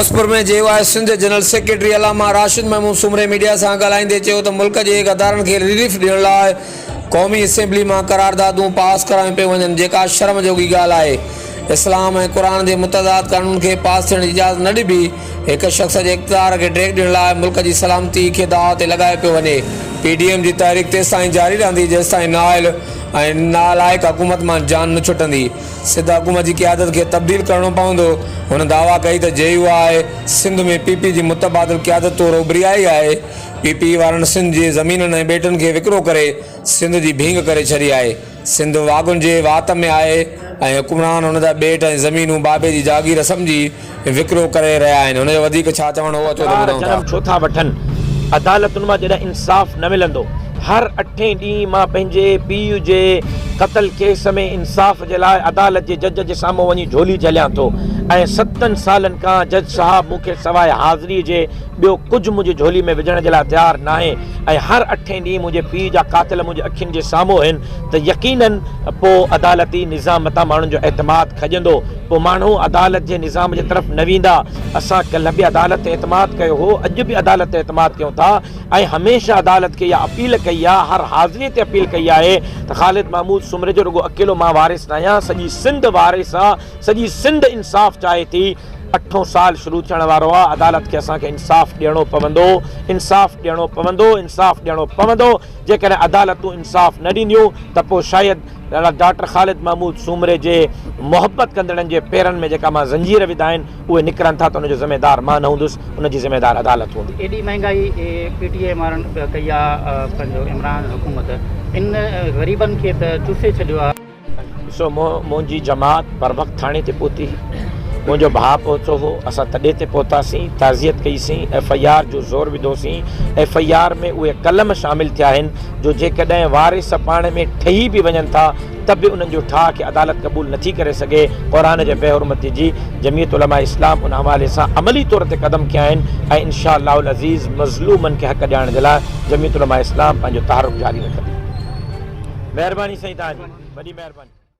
फिरोजपुर में जेवाए Sindh general secretary अलामा राशिद महमूद सुमरे media से ॻाल्हाईंदे चयो त मुल्क जे अदारनि खे रिलीफ ॾियण लाइ क़ौमी असेंबली में करारदादूं पास करायूं पियूं वञनि, जेका शर्म जोगी ॻाल्हि आहे। इस्लाम ऐं क़ुरान जे मुतदाद कानून खे पास थियण जी इजाज़त न ॾिबी हिक शख़्स जे इक़्तिदार खे ड्रैग ॾियण लाइ मुल्क जी सलामती खे दाव ते लॻाए पियो वञे। PDM जी तहरीक तेसिताईं जारी रहंदी जेसिताईं नाअहल ऐं नालाइक़ हुकूमत मां जान न छुटंदी। सिंध हुकूमत जी क़यादत खे तब्दील करणो पवंदो। हुन दावा कई त JUI सिंध में PP जी मुतबादिल क़यादत तौरु उभरी आई आहे। PP वारनि सिंध जे ज़मीननि ऐं ॿेटनि खे विकिरो करे सिंध जी भींग करे छॾी आहे। सिंध वागुनि जे वात में आहे ऐं हुकुमरान हुन जा ॿेट ऐं ज़मीनूं बाबे जी जागीर सम्झी विकिरो करे रहिया आहिनि। हुनजो वधीक छा चवणो हो अचो त ॿुधूं था। छो था वठनि अदालतुनि मां जॾहिं इंसाफ़ न मिलंदो। हर 8 ॾींहं मां पंहिंजे पीउ जे क़तल केस में इंसाफ़ जे लाइ अदालत जे जज जे साम्हूं वञी झोली झलियां थो ऐं 7 सालनि खां जज साहब मूंखे सवाइ हाज़िरी जे ॿियो कुझु मुंहिंजी झोली में विझण जे लाइ तयारु न आहे ऐं हर 8 ॾींहं मुंहिंजे पीउ जा कातिल मुंहिंजे अखियुनि जे साम्हूं आहिनि त यकीनन पोइ अदालती निज़ाम मथां माण्हुनि जो एतमाद खजंदो। पोइ माण्हू अदालत जे निज़ाम जे तरफ़ न वेंदा। असां कल्ह बि अदालत ते एतमाद कयो हो, अॼु बि अदालत ते एतमाद कयूं था ऐं हमेशह अदालत खे इहा अपील कई आहे, हर हाज़िरी ते अपील कई आहे त ख़ालिद महमूद सुमरे जो रुगो अकेलो मां वारिस न आहियां, सॼी सिंध वारिस आहे, सॼी सिंध इंसाफ़ चाहे थी। 8 साल शुरू थियण वारो आहे। अदालत खे असांखे इंसाफ़ ॾियणो पवंदो, इंसाफ़ ॾियणो पवंदो, इंसाफ़ ॾियणो पवंदो। जेकॾहिं अदालतूं इंसाफ़ न ॾींदियूं त पोइ शायदि डॉक्टर ख़ालिद महमूद सुमरे जे मोहबत कंदड़नि जे पेरनि में जेका मां ज़ंजीर विधा आहिनि उहे निकिरनि था त उनजो ज़िम्मेदार मां न हूंदुसि, उनजी ज़िम्मेदार अदालत हूंदी। एॾी महांगाई PTI वारनि कई आहे, पंहिंजो इमरान हुकूमत इन ग़रीबनि खे त चूसे छॾियो आहे। ॾिसो मुंहिंजी जमात बर वक़्तु थाणे ते पहुती, मुंहिंजो भाउ पहुतो हो, असां तॾहिं ते पहुतासीं, ताज़ियत कईसीं, FIR जो ज़ोर विधोसीं। FIR में उहे कलम शामिल थिया आहिनि जो जेकॾहिं वारिस पाण में ठही बि वञनि था त बि उन्हनि जो ठाह खे अदालत क़बूल नथी करे सघे। क़ुरान जे बेहुरमती जी जमीयत उलमा इस्लाम उन हवाले सां अमली तौर ते क़दम कया आहिनि ऐं इंशाअल्लाहुल अज़ीज़ मज़लूमनि खे हक़ ॾियण जे लाइ जमीयत उलमा इस्लाम पंहिंजो तहरुक जारी रखंदी। महिरबानी साईं, तव्हांजी वॾी महिरबानी।